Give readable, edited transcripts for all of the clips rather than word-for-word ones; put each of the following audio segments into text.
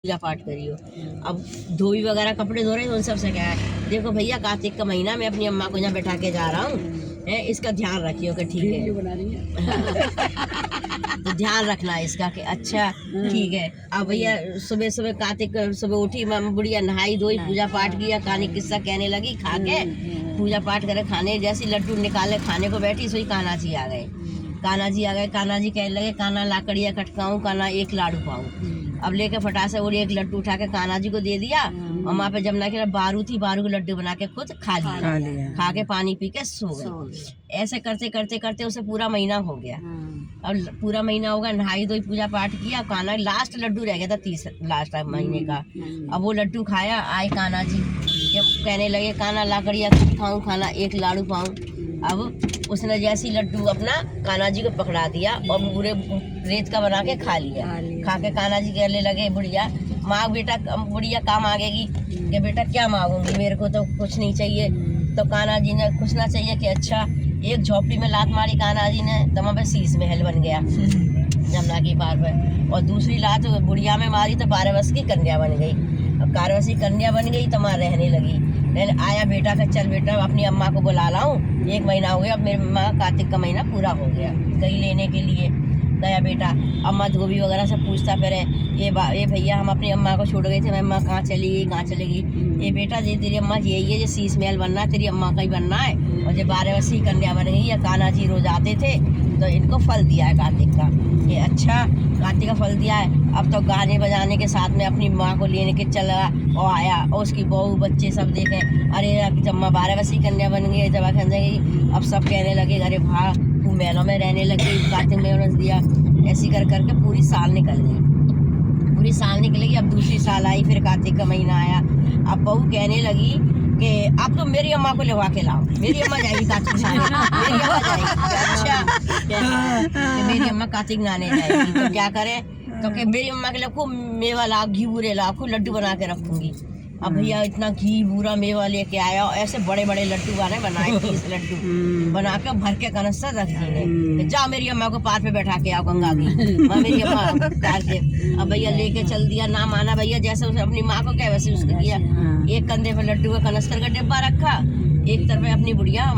पूजा पाठ करियो। अब धोबी वगैरह कपड़े धो रहे हैं, उन सब से क्या है, देखो भैया कार्तिक का महीना मैं अपनी अम्मा को यहाँ बैठा के जा रहा हूँ, इसका ध्यान रखियो कि ठीक है। तो ध्यान रखना है इसका कि अच्छा ठीक है। अब भैया सुबह सुबह कार्तिक सुबह उठी, बुढ़िया नहाई धोई, पूजा पाठ किया, कहानी किस्सा कहने लगी, खा के पूजा पाठ करे, खाने जैसी लड्डू निकाले खाने को बैठी, सोई कान्हा जी आ गए। कान्हा जी आ गए, कान्हा जी कहने लगे कान्हा लाकड़िया खटकाऊं, कान्हा एक लाडू पाऊं। अब लेके फटासे और एक लड्डू उठा के कान्हा जी को दे दिया, और वहाँ पे जमुना के बारू थी, बारू के लड्डू बना के खुद खा लिया, खा के पानी पी के सो गए। ऐसे करते करते करते उसे पूरा महीना हो गया। और पूरा महीना होगा, नहाई धोई पूजा पाठ किया, कान्हा लास्ट लड्डू रह गया था 30 लास्ट महीने का। अब वो लड्डू खाया, आए कान्हा जी कहने लगे कान्हा लाकड़िया खाऊं, खाना एक लाडू पाऊं। अब उसने जैसी लड्डू अपना कान्हा जी को पकड़ा दिया और पूरे रेत का बना के खा लिया। खा के कान्हा जी कहने लगे बुढ़िया माँ बेटा, बुढ़िया काम मांगेगी कि बेटा क्या मांगूंगी, मेरे को तो कुछ नहीं चाहिए। तो कान्हा जी ने कुछ ना चाहिए कि अच्छा, एक झोपड़ी में लात मारी कान्हा जी ने, तो वहाँ पे शीश महल बन गया जमुना की पार पे। और दूसरी लात बुढ़िया में मारी तो 12 वर्ष की कन्या बन गई। अब 12 वर्ष की कन्या बन गई तो वहाँ रहने लगी। आया बेटा का चल बेटा अपनी अम्मा को बुला लाऊं, 1 महीना हो गया, अब मेरी माँ कार्तिक का महीना पूरा हो गया, गई लेने के लिए। गया बेटा, अम्मा धोबी वगैरह से पूछता फिर ये भैया हम अपनी अम्मा को छोड़ गए थे, मैं अम्मा कहाँ चली गई, कहाँ चलेगी। ये बेटा जी तेरी अम्मा यही है, जो शीश महल बनना है तेरी अम्मा का ही बनना है। और जो 12 वर्षीय कन्या बन गई है, कान्हा जी रोज आते थे तो इनको फल दिया है कार्तिक का। ये अच्छा कार्तिक का फल दिया है। अब तो गाने बजाने के साथ में अपनी माँ को लेने के चला और आया, और उसकी बहू बच्चे सब देखे, अरे जब माँ 12 वर्षीय कन्या बन गई, जब गई, अब सब कहने लगे अरे भा तू महलों में रहने लगी, कार्तिक में उन्होंने दिया। ऐसी कर करके पूरी साल निकल गई, पूरी साल निकलेगी। अब दूसरी साल आई, फिर कार्तिक का महीना आया। अब बहू कहने लगी कि अब तो मेरी अम्मा को लेवा के लाओ, मेरी अम्मा जाएगी कार्तिक नहाने, मेरी अम्मा जाएगी। अच्छा मेरी अम्मा कार्तिक नहाने जाएगी तो क्या करे, तो कि मेरी अम्मा के लिए खूब मेवा लाओ, घी बूरे लाओ, खूब लड्डू बना के रखूंगी। अब भैया इतना घी बूरा मेवा लेके आया, और ऐसे बड़े बड़े लड्डू बनाए 30 लड्डू बना के भर के कनस्तर रख दिए। जा मेरी अम्मा को पार पे बैठा के आओ गंगा की, मेरी अम्मा उतार के। अब भैया लेके चल दिया, ना माना भैया, जैसे उसे अपनी माँ को क्या वैसे उसको किया। एक कंधे पे लड्डू का कनस्तर का डिब्बा रखा, एक तरफ अपनी बुढ़िया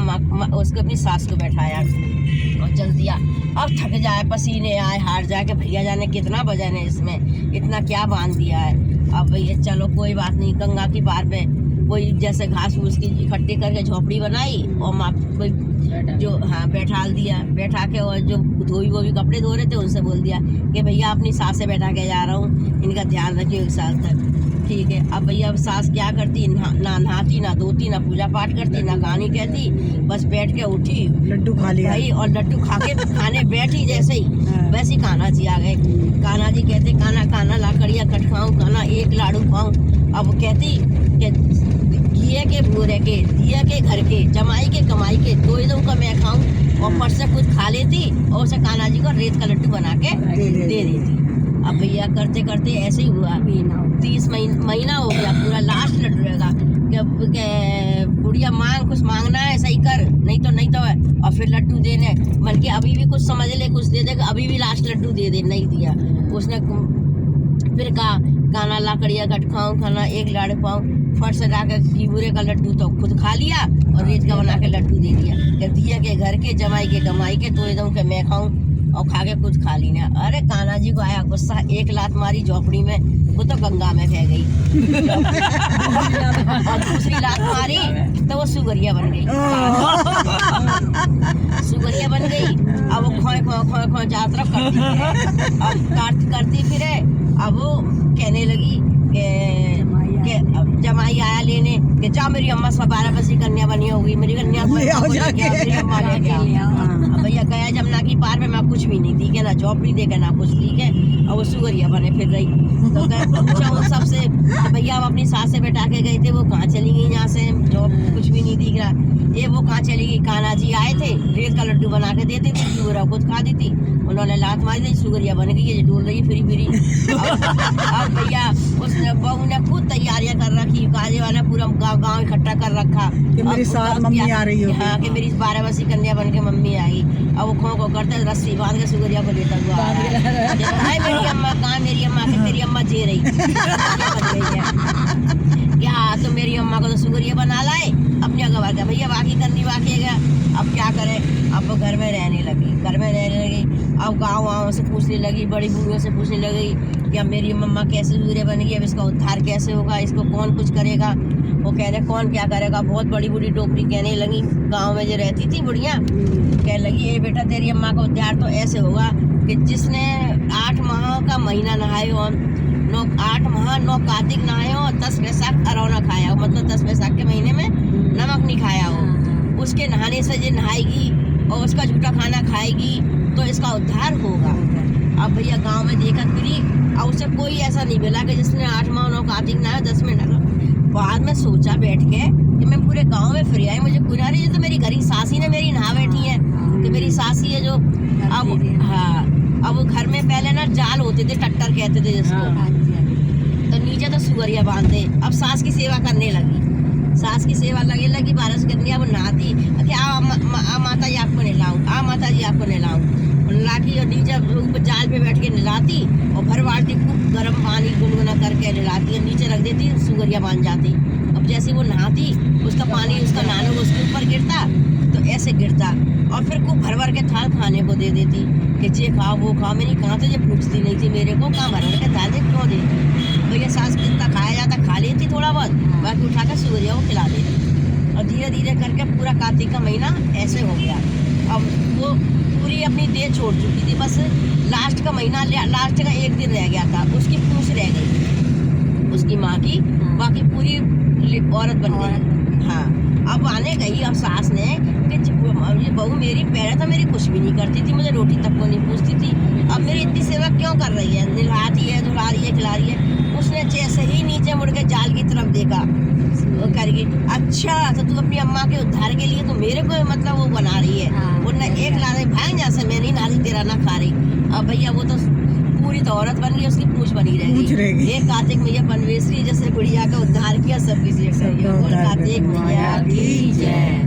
उसको अपनी सास को बैठाया और चल दिया। अब थक जाए, पसीने आए, हार जाए कि भैया जाने कितना वजन है इसमें, इतना क्या बांध दिया है। अब भैया चलो कोई बात नहीं, गंगा की पार पे कोई जैसे घास फूस की इकट्ठी करके झोपड़ी बनाई, और माँ कोई जो बैठाल दिया, बैठा के, और जो धोबी वो भी कपड़े धो रहे थे उनसे बोल दिया कि भैया अपनी सास से बैठा के जा रहा हूँ, इनका ध्यान रखिए 1 साल तक, ठीक है। अब भैया सास क्या करती, ना नहाती, ना धोती, ना पूजा पाठ करती, ना कहानी कहती, बस बैठ के उठी, लड्डू खा लिया भाई, और लड्डू खा के खाने बैठी जैसे ही वैसे ही कान्हा जी आ गए। कान्हा जी कहते कान्हा कान्हा लाकड़िया खटकाऊं, कान्हा एक लाडू पाऊं। अब कहती कि घिये के भूरे के, दिया के घर के, जमाई के कमाई के, 2 दो का मैं खाऊं, और फट से खुद खा लेती, और उसे कान्हा जी को रेत का लड्डू बना के दे देती। अब भैया करते करते ऐसे ही हुआ, 30 महीना हो गया, पूरा लास्ट लड्डू रहेगा कि बुढ़िया मांग, कुछ मांगना है सही कर, नहीं तो है। और फिर लड्डू देने मन के अभी भी कुछ समझ ले, कुछ दे देगा, अभी भी लास्ट लड्डू दे दे, नहीं दिया उसने। फिर कहा कान्हा लाकड़िया खटकाऊं, खाना एक लाडू पाऊं, फट से जाकर घी बूरे का लड्डू तो खुद खा लिया, और रेत का बना के लड्डू दे दिया, दिया के घर के, जमाई के कमाई के, 2 दो के मैं खाऊं, और खा के खुद खा ली ना। अरे कान्हा जी को आया गुस्सा, एक लात मारी झोपड़ी में, वो तो गंगा में बह गई। और दूसरी लात मारी तो वो सुगरिया बन गई, सुगरिया बन गई। अब वो खोए यात्रा करती है, अब करती फिरे। अब वो कहने लगी कि जमाई आया लेने कि जा मेरी अम्मा 12 वर्षीय कन्या बनी होगी, मेरी कन्या भैया गया जमुना की पार में, मैं कुछ भी नहीं दी के, ना झोपड़ी दे के, ना कुछ दी के, और वो सुगरिया बने फिर रही। तो पूछा उन सबसे, भैया हम अपनी सास से बैठा के गए थे, वो कहाँ चली गई, यहाँ से जो कुछ भी नहीं दिख रहा, ये वो कहाँ चली गई। कान्हा जी आए थे, रेत का लड्डू बना के देते थे, सुगरिया खुद खा दी थी, उन्होंने लात मारी थी, सुगरिया बन गई, ये डोल रही फिरी। अब भैया उसने बहू ने खुद तैयारियां कर रखी, काजे वाला पूरा गांव इकट्ठा कर रखा कि मेरी सास मम्मी आ रही होगी। हाँ, कि मेरी 12 वर्षीय कन्या बन के मम्मी आई। अब वो खो करते रस्सी बांध के सुगरिया को लेता हुआ आ रहा है। हाय मेरी अम्मा, कहाँ मेरी अम्मा? के तेरी अम्मा जे रही क्या, तो मेरी अम्मा को तो सुगरिया बना लाए अपने अगवा का, भैया बाकी करनी बाकी है। अब क्या करे, अब वो घर में रहने लगी। अब गाँव से पूछने लगी, बड़ी बूढ़ियों से पूछने लगी कि अब मेरी मम्मा कैसे सुगरिया बन गई, अब इसका उद्धार कैसे होगा, इसको कौन कुछ करेगा। वो कह रहे कौन क्या करेगा। बहुत बड़ी बूढ़ी टोकरी कहने लगी, गाँव में जो रहती थी बुढ़िया, कहने लगी ये बेटा तेरी अम्मा का उद्धार तो ऐसे होगा कि जिसने 8 माह का महीना नहाए हो, 8 माह 9 कार्तिक नहाए हो, 10 वैसाख अरौना खाया हो, मतलब 10 वैसाख के महीने में नमक नहीं खाया हो, उसके नहाने से जो नहाएगी और उसका झूठा खाना खाएगी तो इसका उद्धार होगा। अब भैया गांव में देखत फिरी और उसे कोई ऐसा नहीं मिला कि जिसने 8 माह 9 कार्तिक नहाया 10 में नहा। बाद में सोचा बैठ के कि मैं पूरे गांव में फिर आई, मुझे पूरा रही तो मेरी घरी सासी ने मेरी नहा बैठी है कि मेरी सासी है जो। अब हाँ, अब वो घर में पहले ना जाल होते थे, टट्टर कहते थे जिसको, तो नीचे तो सुअरिया बांधते। अब सास की सेवा करने लगी, सास की सेवा लगी 12 से करनी। अब नहाती माता जी आपको नहलाऊं, माता जी आपको नहलाऊं, लाती और नीचे ऊपर जाल पे बैठ के नहलाती और भर बाल्टी खूब गर्म पानी गुनगुना करके नहलाती और नीचे रख देती, सुगरिया बांध जाती। अब जैसे वो नहाती उसका पानी उसका नानू उसके ऊपर गिरता तो ऐसे गिरता और फिर खूब भर के थाल खाने को दे देती कि ये खाओ वो खाओ। मेरी कहाँ तो ये पूछती नहीं थी मेरे को, कहाँ भर के थाल दे क्यों देती। भैया सास कितना खाया जाता खा लेती थोड़ा बहुत, बाकी उठा कर सुगरिया को खिला देती। और धीरे धीरे करके पूरा कार्तिक का महीना ऐसे हो गया। अब वो पूरी अपनी देह छोड़ चुकी थी, बस लास्ट का महीना, लास्ट का 1 दिन रह गया था, उसकी पूंछ रह गई उसकी माँ की, बाकी पूरी औरत बन गई। हाँ, अब आने गई अब सास ने कि बहू मेरी पहले तो मेरी कुछ भी नहीं करती थी, मुझे रोटी तक को नहीं पूछती थी, अब मेरी इतनी सेवा क्यों कर रही है, नहलाती है धुला रही है खिला रही है। उसने जैसे ही नीचे मुड़ के जाल की तरफ देखा करके, अच्छा तो तू अपनी अम्मा के उद्धार के लिए तो मेरे को मतलब वो बना रही है, वरना एक ला रही भाग जैसे मैं नहीं नाली तेरा ना खा रही। अब भैया वो तो पूरी तो औरत बन गई, उसकी पूंछ बनी रह गई। एक कार्तिक मैया बनवेश्वरी जैसे गुड़िया का उद्धार किया, सब किसी कार्तिक मैया की जय।